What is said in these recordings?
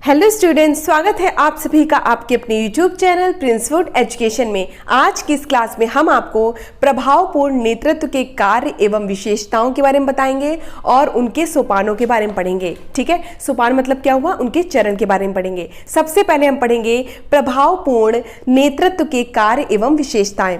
Hello students, स्वागत है आप सभी का आपके अपने यूट्यूब चैनल प्रिंसवुड एजुकेशन में। आज की इस क्लास में हम आपको प्रभावपूर्ण नेतृत्व के कार्य एवं विशेषताओं के बारे में बताएंगे और उनके सोपानों के बारे में पढ़ेंगे। ठीक है, सोपान मतलब क्या हुआ, उनके चरण के बारे में पढ़ेंगे। सबसे पहले हम पढ़ेंगे प्रभावपूर्ण नेतृत्व के कार्य एवं विशेषताएं।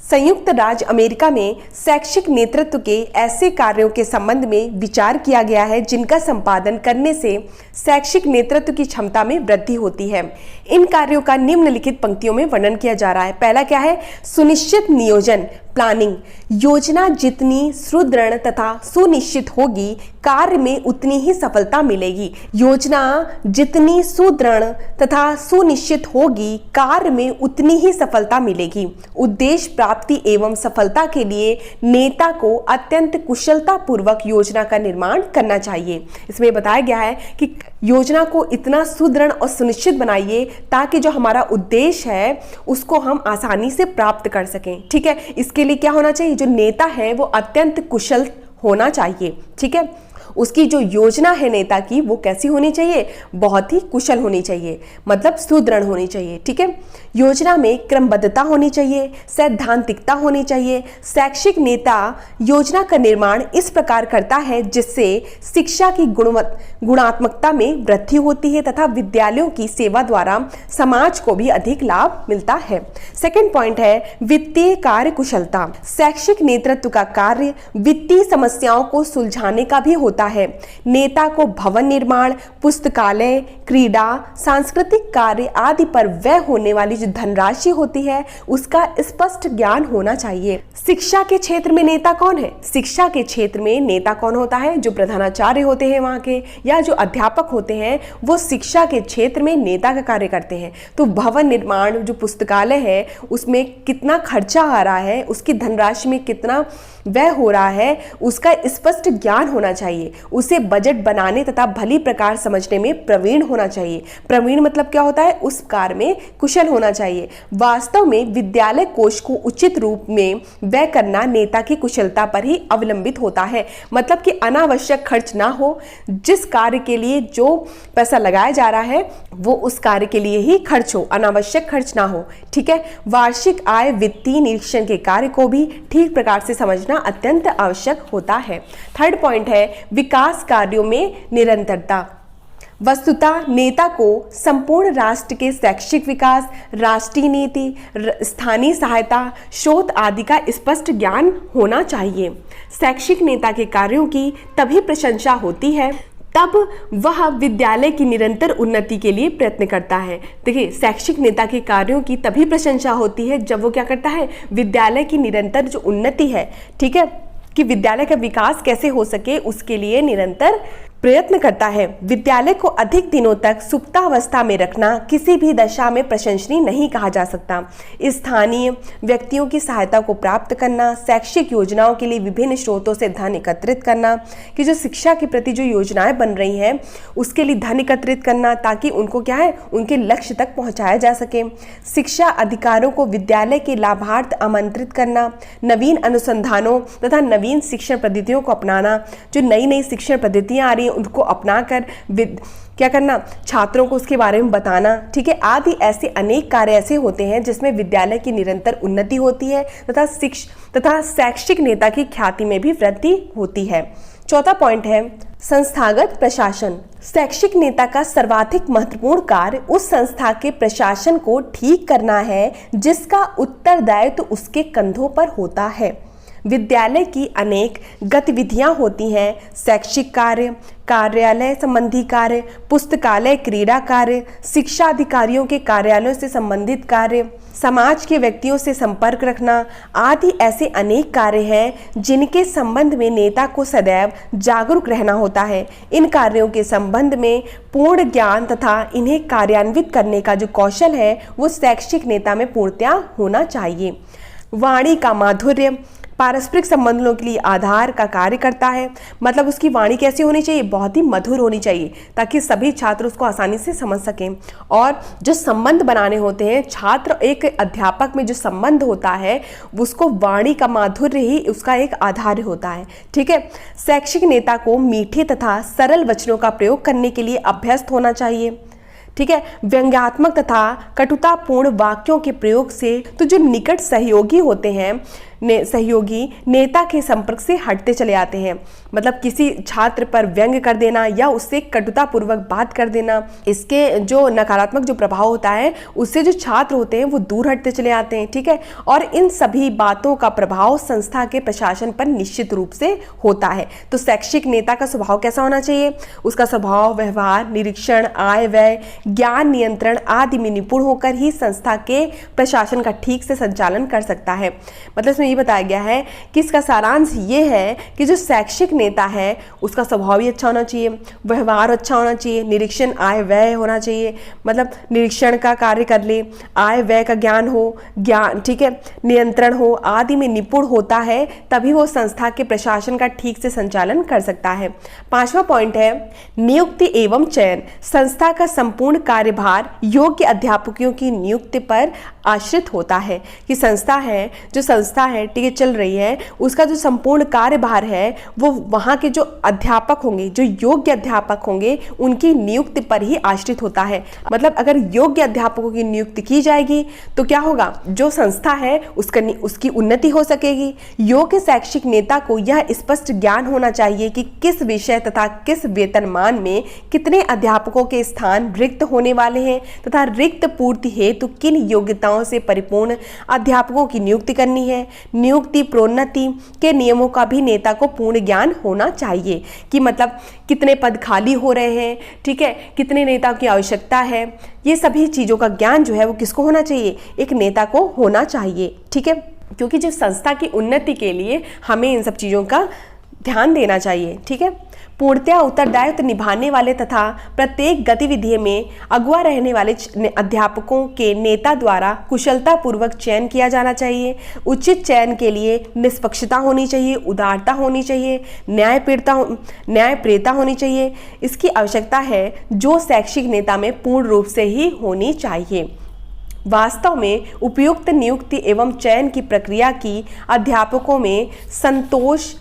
संयुक्त राज्य अमेरिका में शैक्षिक नेतृत्व के ऐसे कार्यों के संबंध में विचार किया गया है जिनका संपादन करने से शैक्षिक नेतृत्व की क्षमता में वृद्धि होती है। इन कार्यों का निम्नलिखित पंक्तियों में वर्णन किया जा रहा है। पहला क्या है, सुनिश्चित नियोजन प्लानिंग। योजना जितनी सुदृढ़ तथा सुनिश्चित होगी, कार्य में उतनी ही सफलता मिलेगी। योजना जितनी सुदृढ़ तथा सुनिश्चित होगी, कार्य में उतनी ही सफलता मिलेगी। उद्देश्य प्राप्ति एवं सफलता के लिए नेता को अत्यंत कुशलता पूर्वक योजना का निर्माण करना चाहिए। इसमें बताया गया है कि योजना को इतना सुदृढ़ और सुनिश्चित बनाइए ताकि जो हमारा उद्देश्य है उसको हम आसानी से प्राप्त कर सकें। ठीक है, इसके लिए क्या होना चाहिए, जो नेता है वो अत्यंत कुशल होना चाहिए। ठीक है, उसकी जो योजना है नेता की वो कैसी होनी चाहिए, बहुत ही कुशल होनी चाहिए, मतलब सुदृढ़ होनी चाहिए। ठीक है, योजना में क्रमबद्धता होनी चाहिए, सैद्धांतिकता होनी चाहिए। शैक्षिक नेता योजना का निर्माण इस प्रकार करता है जिससे शिक्षा की गुणात्मकता में वृद्धि होती है तथा विद्यालयों की सेवा द्वारा समाज को भी अधिक लाभ मिलता है। सेकंड पॉइंट है वित्तीय कार्य कुशलता। शैक्षिक नेतृत्व का कार्य वित्तीय समस्याओं को सुलझाने का भी होता है। नेता को भवन निर्माण, पुस्तकालय, क्रीड़ा, सांस्कृतिक कार्य आदि पर व्यय होने वाली जो धनराशि होती है उसका स्पष्ट ज्ञान होना चाहिए। शिक्षा के क्षेत्र में नेता कौन है, शिक्षा के क्षेत्र में नेता कौन होता है, जो प्रधानाचार्य होते हैं वहां के या जो अध्यापक होते हैं वो शिक्षा के क्षेत्र में नेता का कार्य करते हैं। तो भवन निर्माण, जो पुस्तकालय है उसमें कितना खर्चा आ रहा है, उसकी धनराशि में कितना व्यय हो रहा है, उसका स्पष्ट ज्ञान होना चाहिए। उसे बजट बनाने तथा भली प्रकार समझने में प्रवीण होना चाहिए। प्रवीण मतलब क्या होता है, उस कार्य में कुशल होना चाहिए। वास्तव में विद्यालय कोष को उचित रूप में व्यय करना नेता की कुशलता पर ही अवलंबित होता है। मतलब कि अनावश्यक खर्च ना हो, जिस कार्य के लिए जो पैसा लगाया जा रहा है वो उस कार्य के लिए ही खर्च हो, अनावश्यक खर्च ना हो। ठीक है, वार्षिक आय वित्तीय निरीक्षण के कार्य को भी ठीक प्रकार से समझना अत्यंत आवश्यक होता है। थर्ड पॉइंट है विकास कार्यों में निरंतरता। वस्तुतः नेता को संपूर्ण राष्ट्र के शैक्षिक विकास, राष्ट्रीय नीति, स्थानीय सहायता, शोध आदि का स्पष्ट ज्ञान होना चाहिए। शैक्षिक नेता के कार्यों की तभी प्रशंसा होती है तब वह विद्यालय की निरंतर उन्नति के लिए प्रयत्न करता है। देखिए, शैक्षिक नेता के कार्यों की तभी प्रशंसा होती है जब वो क्या करता है, विद्यालय की निरंतर जो उन्नति है, ठीक है, कि विद्यालय का विकास कैसे हो सके उसके लिए निरंतर प्रयत्न करता है। विद्यालय को अधिक दिनों तक सुप्तावस्था में रखना किसी भी दशा में प्रशंसनीय नहीं कहा जा सकता। स्थानीय व्यक्तियों की सहायता को प्राप्त करना, शैक्षिक योजनाओं के लिए विभिन्न स्रोतों से धन एकत्रित करना, कि जो शिक्षा के प्रति जो योजनाएं बन रही हैं उसके लिए धन एकत्रित करना ताकि उनको क्या है, उनके लक्ष्य तक पहुंचाया जा सके। शिक्षा अधिकारों को विद्यालय के लाभार्थ आमंत्रित करना, नवीन अनुसंधानों तथा नवीन शिक्षण पद्धतियों को अपनाना, जो नई नई शिक्षण पद्धतियां आ रही उनको अपनाकर क्या करना, छात्रों को उसके बारे में बताना। ठीक है, आदि ऐसे अनेक कार्य ऐसे होते हैं जिसमें विद्यालय की निरंतर उन्नति होती है तथा शैक्षिक नेता की ख्याति में भी वृद्धि होती है। चौथा पॉइंट है संस्थागत प्रशासन। शैक्षिक नेता का सर्वाधिक महत्वपूर्ण कार्य उस संस्था के प्रशासन को ठीक करना है जिसका उत्तरदायित्व उसके कंधों पर होता है। विद्यालय की अनेक गतिविधियां होती हैं, शैक्षिक कार्य, कार्यालय संबंधी कार्य, पुस्तकालय, क्रीड़ा कार्य, शिक्षा अधिकारियों के कार्यालयों से संबंधित कार्य, समाज के व्यक्तियों से संपर्क रखना आदि ऐसे अनेक कार्य हैं जिनके संबंध में नेता को सदैव जागरूक रहना होता है। इन कार्यों के संबंध में पूर्ण ज्ञान तथा इन्हें कार्यान्वित करने का जो कौशल है वो शैक्षिक नेता में पूर्णतया होना चाहिए। वाणी का माधुर्य पारस्परिक संबंधों के लिए आधार का कार्य करता है। मतलब उसकी वाणी कैसी होनी चाहिए, बहुत ही मधुर होनी चाहिए ताकि सभी छात्र उसको आसानी से समझ सकें। और जो संबंध बनाने होते हैं, छात्र एक अध्यापक में जो संबंध होता है उसको वाणी का माधुर्य ही उसका एक आधार होता है। ठीक है, शैक्षिक नेता को मीठे तथा सरल वचनों का प्रयोग करने के लिए अभ्यस्त होना चाहिए। ठीक है, व्यंग्यात्मक तथा कटुतापूर्ण वाक्यों के प्रयोग से तो जो निकट सहयोगी होते हैं सहयोगी नेता के संपर्क से हटते चले आते हैं। मतलब किसी छात्र पर व्यंग कर देना या उससे कटुतापूर्वक बात कर देना, इसके जो नकारात्मक जो प्रभाव होता है उससे जो छात्र होते हैं वो दूर हटते चले आते हैं। ठीक है, और इन सभी बातों का प्रभाव संस्था के प्रशासन पर निश्चित रूप से होता है। तो शैक्षिक नेता का स्वभाव कैसा होना चाहिए? उसका स्वभाव, व्यवहार, निरीक्षण, आय व्यय, ज्ञान नियंत्रण आदि में निपुण होकर ही संस्था के प्रशासन का ठीक से संचालन कर सकता है। मतलब ये बताया गया है कि इसका सारांश ये है कि जो शैक्षिक नेता है उसका स्वभाव भी अच्छा होना चाहिए, व्यवहार अच्छा होना चाहिए, निरीक्षण आय व्यय होना चाहिए, मतलब निरीक्षण का कार्य कर ले, आय व्यय का ज्ञान हो, ज्ञान ठीक है, नियंत्रण हो आदि में निपुण होता है, तभी वो संस्था के प्रशासन का ठीक से संचालन कर सकता है। 5वां पॉइंट है नियुक्ति एवं चयन। संस्था का संपूर्ण कार्यभार योग्य अध्यापकों की नियुक्ति पर आश्रित होता है। कि संस्था है, जो संस्था है ठीक है चल रही है, उसका जो संपूर्ण कार्यभार है वो वहाँ के जो अध्यापक होंगे, जो योग्य अध्यापक होंगे उनकी नियुक्ति पर ही आश्रित होता है। मतलब अगर योग्य अध्यापकों की नियुक्ति की जाएगी तो क्या होगा, जो संस्था है उसकी उन्नति हो सकेगी। योग्य शैक्षिक नेता को यह स्पष्ट ज्ञान होना चाहिए कि किस विषय तथा किस वेतनमान में कितने अध्यापकों के स्थान रिक्त होने वाले हैं तथा रिक्त पूर्ति हेतु किन योग्यताओं से परिपूर्ण अध्यापकों की नियुक्ति करनी है। नियुक्ति प्रोन्नति के नियमों का भी नेता को पूर्ण ज्ञान होना चाहिए कि मतलब कितने पद खाली हो रहे हैं, ठीक है, कितने नेता की आवश्यकता है, ये सभी चीज़ों का ज्ञान जो है वो किसको होना चाहिए, एक नेता को होना चाहिए। ठीक है, क्योंकि जो संस्था की उन्नति के लिए हमें इन सब चीज़ों का ध्यान देना चाहिए। ठीक है, पूर्णतया उत्तरदायित्व निभाने वाले तथा प्रत्येक गतिविधि में अगुवा रहने वाले अध्यापकों के नेता द्वारा कुशलतापूर्वक चयन किया जाना चाहिए। उचित चयन के लिए निष्पक्षता होनी चाहिए, उदारता होनी चाहिए, न्यायप्रियता होनी चाहिए। इसकी आवश्यकता है जो शैक्षिक नेता में पूर्ण रूप से ही होनी चाहिए। वास्तव में उपयुक्त नियुक्ति एवं चयन की प्रक्रिया की अध्यापकों में संतोष,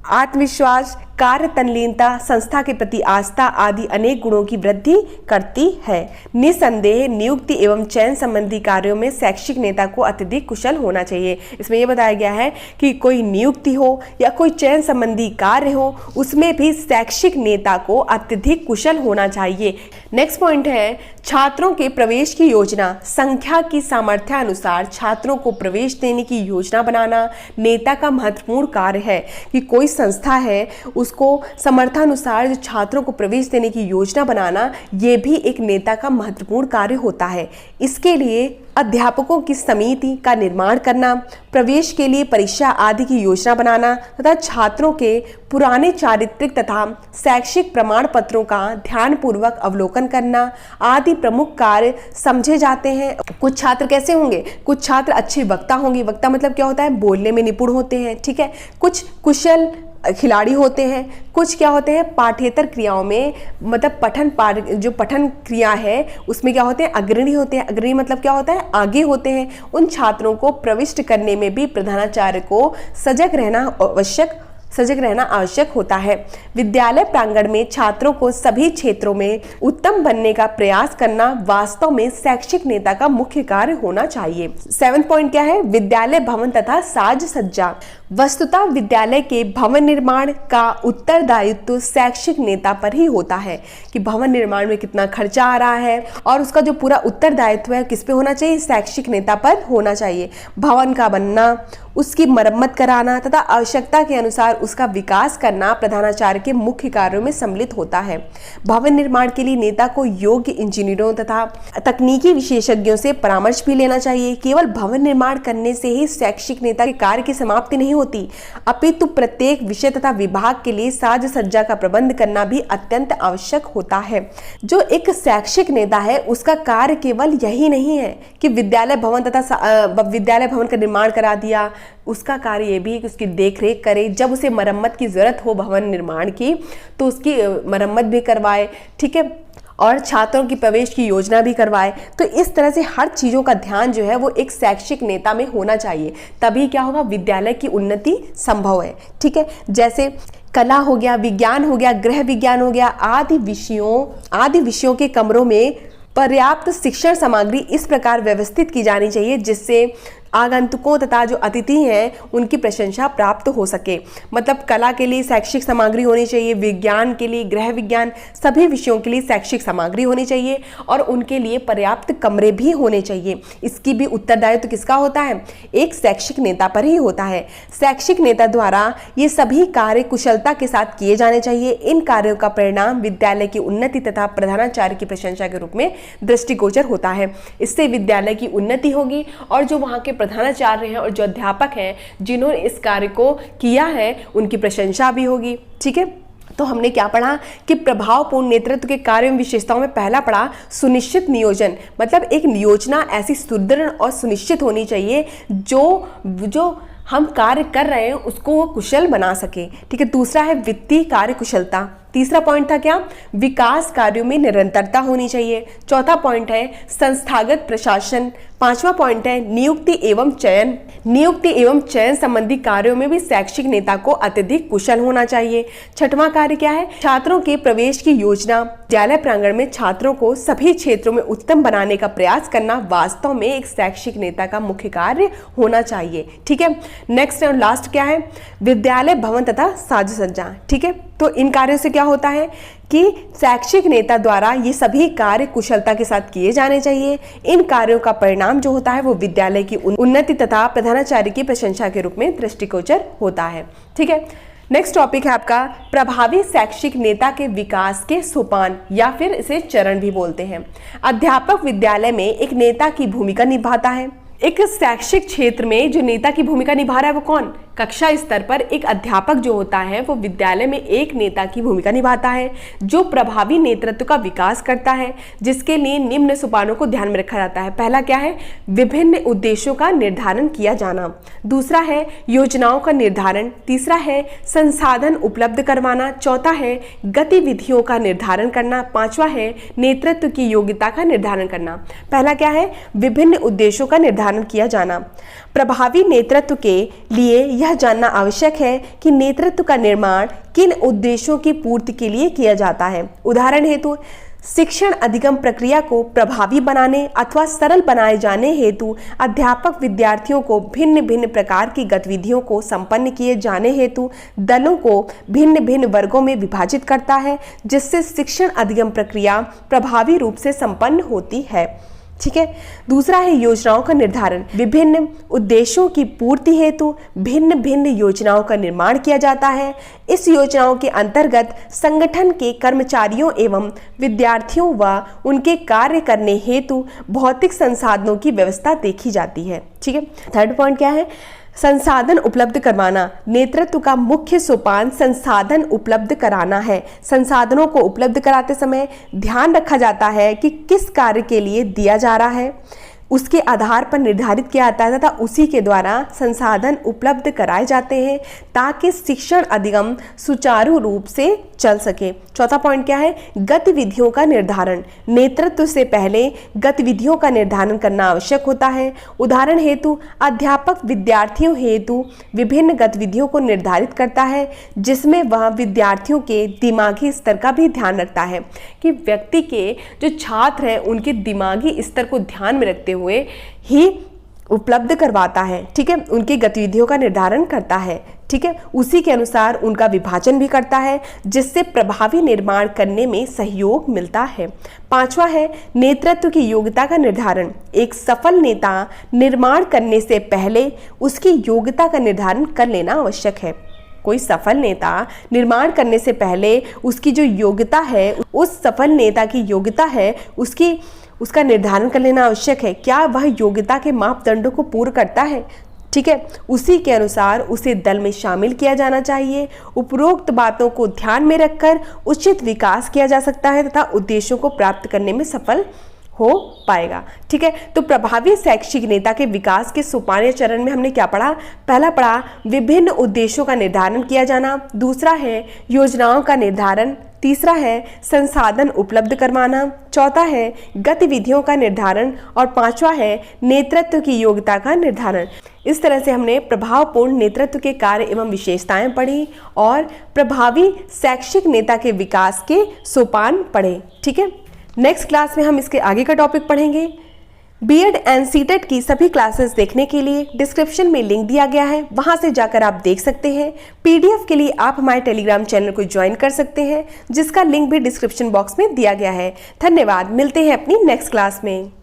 आत्मविश्वास, कार्य तल्लीनता, संस्था के प्रति आस्था आदि अनेक गुणों की वृद्धि करती है। निसंदेह नियुक्ति एवं चयन संबंधी कार्यों में शैक्षिक नेता को अत्यधिक कुशल होना चाहिए। इसमें यह बताया गया है कि कोई नियुक्ति हो या कोई चयन संबंधी कार्य हो, उसमें भी शैक्षिक नेता को अत्यधिक कुशल होना चाहिए। नेक्स्ट पॉइंट है छात्रों के प्रवेश की योजना। संख्या की सामर्थ्य अनुसार छात्रों को प्रवेश देने की योजना बनाना नेता का महत्वपूर्ण कार्य है। कि कोई संस्था है उसको समर्थानुसार जो छात्रों को प्रवेश देने की योजना बनाना, ये भी एक नेता का महत्वपूर्ण कार्य होता है। इसके लिए अध्यापकों की समिति का निर्माण करना, प्रवेश के लिए परीक्षा आदि की योजना बनाना तथा छात्रों के पुराने चारित्रिक तथा शैक्षिक प्रमाण पत्रों का ध्यानपूर्वक अवलोकन करना आदि प्रमुख कार्य समझे जाते हैं। कुछ छात्र कैसे होंगे, कुछ छात्र अच्छे वक्ता होंगे। वक्ता मतलब क्या होता है, बोलने में निपुण होते हैं। ठीक है, कुछ कुशल खिलाड़ी होते हैं, कुछ क्या होते हैं पाठ्येतर क्रियाओं में, मतलब जो पठन क्रिया है उसमें क्या होते हैं अग्रणी होते हैं। अग्रणी मतलब क्या होता है, आगे होते हैं। उन छात्रों को प्रविष्ट करने में भी प्रधानाचार्य को सजग रहना आवश्यक होता है। विद्यालय प्रांगण में छात्रों को सभी क्षेत्रों में उत्तम बनने का प्रयास करना वास्तव में शैक्षिक नेता का मुख्य कार्य होना चाहिए। 7वां पॉइंट क्या है, विद्यालय भवन तथा साज सज्जा। वस्तुतः विद्यालय के भवन निर्माण का उत्तरदायित्व शैक्षिक नेता पर ही होता है कि भवन निर्माण में कितना खर्चा आ रहा है और उसका जो पूरा उत्तरदायित्व है किस पे होना चाहिए, शैक्षिक नेता पर होना चाहिए। भवन का बनना, उसकी मरम्मत कराना तथा आवश्यकता के अनुसार उसका विकास करना प्रधानाचार्य के मुख्य कार्यों में सम्मिलित होता है। भवन निर्माण के लिए नेता को योग्य इंजीनियरों तथा तकनीकी विशेषज्ञों से परामर्श भी लेना चाहिए। केवल भवन निर्माण करने से ही शैक्षिक नेता के कार्य की समाप्ति नहीं होती, अपितु प्रत्येक विषय तथा विभाग के लिए साज सज्जा का प्रबंध करना भी अत्यंत आवश्यक होता है। जो एक शैक्षिक नेता है उसका कार्य केवल यही नहीं है कि विद्यालय भवन का निर्माण करा दिया, उसका कार्य ये भी है कि उसकी देखरेख करे, जब उसे मरम्मत की जरूरत हो भवन निर्माण की तो उसकी मरम्मत भी करवाए। ठीक है, और छात्रों की प्रवेश की योजना भी करवाए। तो इस तरह से हर चीज़ों का ध्यान जो है वो एक शैक्षिक नेता में होना चाहिए, तभी क्या होगा, विद्यालय की उन्नति संभव है। ठीक है, जैसे कला हो गया, विज्ञान हो गया, गृह विज्ञान हो गया, आदि विषयों के कमरों में पर्याप्त शिक्षण सामग्री इस प्रकार व्यवस्थित की जानी चाहिए जिससे आगंतुकों तथा जो अतिथि हैं उनकी प्रशंसा प्राप्त हो सके। मतलब कला के लिए शैक्षिक सामग्री होनी चाहिए, विज्ञान के लिए, गृह विज्ञान, सभी विषयों के लिए शैक्षिक सामग्री होनी चाहिए और उनके लिए पर्याप्त कमरे भी होने चाहिए। इसकी भी उत्तरदायित्व किसका होता है? एक शैक्षिक नेता पर ही होता है। शैक्षिक नेता द्वारा ये सभी कार्य कुशलता के साथ किए जाने चाहिए। इन कार्यों का परिणाम विद्यालय की उन्नति तथा प्रधानाचार्य की प्रशंसा के रूप में दृष्टिगोचर होता है। इससे विद्यालय की उन्नति होगी और जो वहाँ के प्रधानाचार्य हैं और जो अध्यापक हैं जिन्होंने इस कार्य को किया है उनकी प्रशंसा भी होगी। ठीक है, तो हमने क्या पढ़ा कि प्रभावपूर्ण नेतृत्व के कार्य एवं विशेषताओं में पहला पढ़ा सुनिश्चित नियोजन। मतलब एक योजना ऐसी सुदृढ़ और सुनिश्चित होनी चाहिए जो हम कार्य कर रहे हैं उसको वो कुशल बना सके। ठीक है, दूसरा है वित्तीय कार्य कुशलता। तीसरा पॉइंट था क्या? विकास कार्यों में निरंतरता होनी चाहिए। चौथा पॉइंट है संस्थागत प्रशासन। पांचवा पॉइंट है नियुक्ति एवं चयन। नियुक्ति एवं चयन संबंधी कार्यों में भी शैक्षिक नेता को अत्यधिक कुशल होना चाहिए। छठवां कार्य क्या है? छात्रों के प्रवेश की योजना। विद्यालय प्रांगण में छात्रों को सभी क्षेत्रों में उत्तम बनाने का प्रयास करना वास्तव में एक शैक्षिक नेता का मुख्य कार्य होना चाहिए। ठीक है, नेक्स्ट और लास्ट क्या है? विद्यालय भवन तथा साज सज्जा। ठीक है, तो इन कार्यों से क्या होता है कि शैक्षिक नेता द्वारा ये सभी कार्य कुशलता के साथ किए जाने चाहिए। इन कार्यों का परिणाम जो होता है वो विद्यालय की उन्नति तथा प्रधानाचार्य की प्रशंसा के रूप में दृष्टिगोचर होता है। ठीक है, नेक्स्ट टॉपिक है आपका प्रभावी शैक्षिक नेता के विकास के सोपान या फिर इसे चरण भी बोलते हैं। अध्यापक विद्यालय में एक नेता की भूमिका निभाता है। एक शैक्षिक क्षेत्र में जो नेता की भूमिका निभा रहा है वो कौन? कक्षा स्तर पर एक अध्यापक जो होता है वो विद्यालय में एक नेता की भूमिका निभाता है जो प्रभावी नेतृत्व का विकास करता है, जिसके लिए निम्न सोपानों को ध्यान में रखा जाता है। पहला क्या है? विभिन्न उद्देश्यों का निर्धारण किया जाना। दूसरा है योजनाओं का निर्धारण। तीसरा है संसाधन उपलब्ध करवाना। चौथा है गतिविधियों का निर्धारण करना। पांचवा है नेतृत्व की योग्यता का निर्धारण करना। पहला क्या है? विभिन्न उद्देश्यों का निर्धारण किया जाना। प्रभावी नेतृत्व के लिए यह जानना आवश्यक है कि नेतृत्व का निर्माण किन उद्देश्यों की पूर्ति के लिए किया जाता है। उदाहरण हेतु शिक्षण अधिगम प्रक्रिया को प्रभावी बनाने अथवा सरल बनाए जाने हेतु अध्यापक विद्यार्थियों को भिन्न भिन्न प्रकार की गतिविधियों को संपन्न किए जाने हेतु दलों को भिन्न भिन्न वर्गों में विभाजित करता है, जिससे शिक्षण अधिगम प्रक्रिया प्रभावी रूप से संपन्न होती है। ठीक है, दूसरा है योजनाओं का निर्धारण। विभिन्न उद्देश्यों की पूर्ति हेतु भिन्न भिन्न योजनाओं का निर्माण किया जाता है। इस योजनाओं के अंतर्गत संगठन के कर्मचारियों एवं विद्यार्थियों व उनके कार्य करने हेतु भौतिक संसाधनों की व्यवस्था देखी जाती है। ठीक है, थर्ड पॉइंट क्या है? संसाधन उपलब्ध करवाना। नेतृत्व का मुख्य सोपान संसाधन उपलब्ध कराना है। संसाधनों को उपलब्ध कराते समय ध्यान रखा जाता है कि किस कार्य के लिए दिया जा रहा है, उसके आधार पर निर्धारित किया जाता है तथा उसी के द्वारा संसाधन उपलब्ध कराए जाते हैं ताकि शिक्षण अधिगम सुचारू रूप से चल सके। चौथा पॉइंट क्या है? गतिविधियों का निर्धारण। नेतृत्व से पहले गतिविधियों का निर्धारण करना आवश्यक होता है। उदाहरण हेतु अध्यापक विद्यार्थियों हेतु विभिन्न गतिविधियों को निर्धारित करता है, जिसमें वह विद्यार्थियों के दिमागी स्तर का भी ध्यान रखता है कि व्यक्ति के जो छात्र हैं उनके दिमागी स्तर को ध्यान में रखते हुए ही उपलब्ध करवाता है। ठीक है, उनकी गतिविधियों का निर्धारण करता है। ठीक है, उसी के अनुसार उनका विभाजन भी करता है, जिससे प्रभावी निर्माण करने में सहयोग मिलता है। पांचवा है नेतृत्व की योग्यता का निर्धारण। एक सफल नेता निर्माण करने से पहले उसकी योग्यता का निर्धारण कर लेना आवश्यक है। कोई सफल नेता निर्माण करने से पहले उसकी जो योग्यता है, उस सफल नेता की योग्यता है उसका निर्धारण कर लेना आवश्यक है। क्या वह योग्यता के मापदंडों को पूर्ण करता है? ठीक है, उसी के अनुसार उसे दल में शामिल किया जाना चाहिए। उपरोक्त बातों को ध्यान में रखकर उचित विकास किया जा सकता है तथा उद्देश्यों को प्राप्त करने में सफल हो पाएगा। ठीक है, तो प्रभावी शैक्षिक नेता के विकास के सोपान चरण में हमने क्या पढ़ा? पहला पढ़ा विभिन्न उद्देश्यों का निर्धारण किया जाना। दूसरा है योजनाओं का निर्धारण। तीसरा है संसाधन उपलब्ध करवाना। चौथा है गतिविधियों का निर्धारण और पांचवा है नेतृत्व की योग्यता का निर्धारण। इस तरह से हमने प्रभावपूर्ण नेतृत्व के कार्य एवं विशेषताएं पढ़ी और प्रभावी शैक्षिक नेता के विकास के सोपान पढ़े। ठीक है, नेक्स्ट क्लास में हम इसके आगे का टॉपिक पढ़ेंगे। बीएड एंड सीटेट की सभी क्लासेस देखने के लिए डिस्क्रिप्शन में लिंक दिया गया है, वहां से जाकर आप देख सकते हैं। पीडीएफ के लिए आप हमारे टेलीग्राम चैनल को ज्वाइन कर सकते हैं, जिसका लिंक भी डिस्क्रिप्शन बॉक्स में दिया गया है। धन्यवाद, मिलते हैं अपनी नेक्स्ट क्लास में।